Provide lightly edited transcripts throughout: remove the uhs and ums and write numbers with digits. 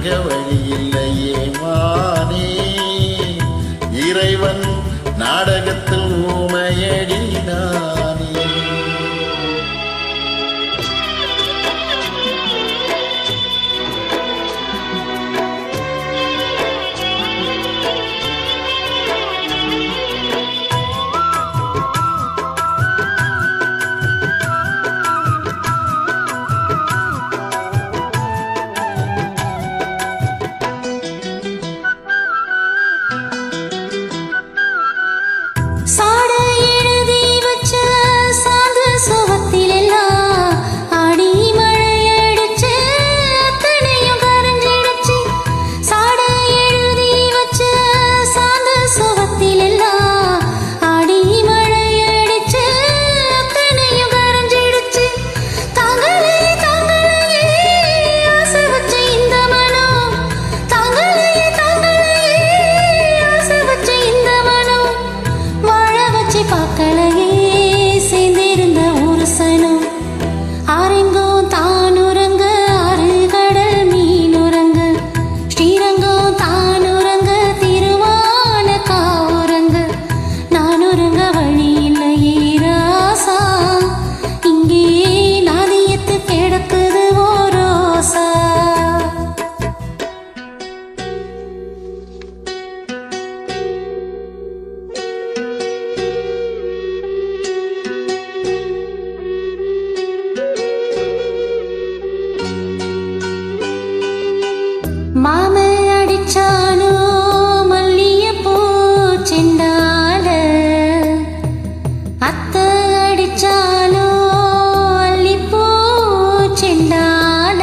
உறங்க வழியில்லையே மானே. இறைவன் நாடகத்தில் ஊமையடி நானே. மாம அடிச்சானோ மல்லியப்பூ செண்டால, அத்த அடிச்சானோ அல்லிப்பூ செண்டால.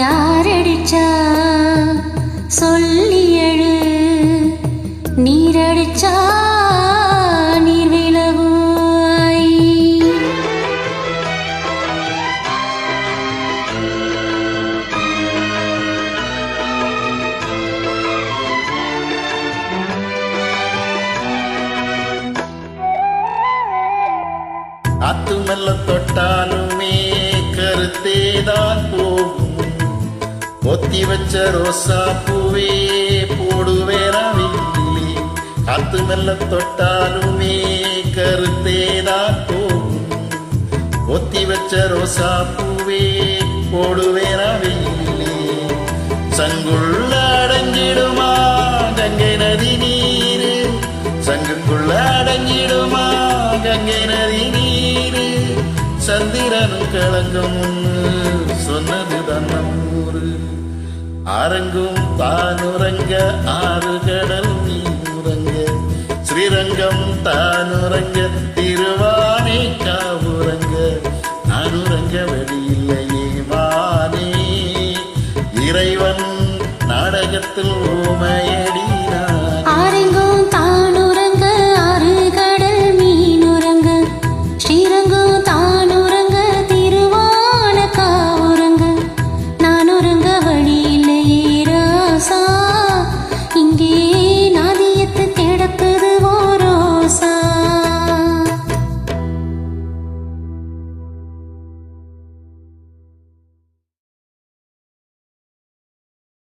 யாரடிச்சா சொல்லி எழு, நீரடிச்சா நீர் விலவாய். காத்து மெல்ல தொட்டாலுமே கருத்தேதான் போகும். ஒத்தி வச்ச ரோசா பூவே போடுவேராவில்லை. காத்து மெல்ல தொட்டாலுமே கருத்தேதான் போகும். ஒத்தி வச்ச ரோசா பூவே போடுவேராவில்லை. சங்குள்ள அடங்கிடுமா கங்கை நதி நீரு, சங்குக்குள்ள அடங்கிடுமா கங்கை நதி நீரு. சந்திரனும் கலங்கும் சொன்னது தன்னூறு. அரங்கும் தானுறங்க ஆறு கடல் நீருறங்க. ஸ்ரீரங்கம் தானுறங்க திருவானை காவுறங்க. நானுறங்க வழியில்லையே மானே. இறைவன் நாடகத்தில் ஊமையே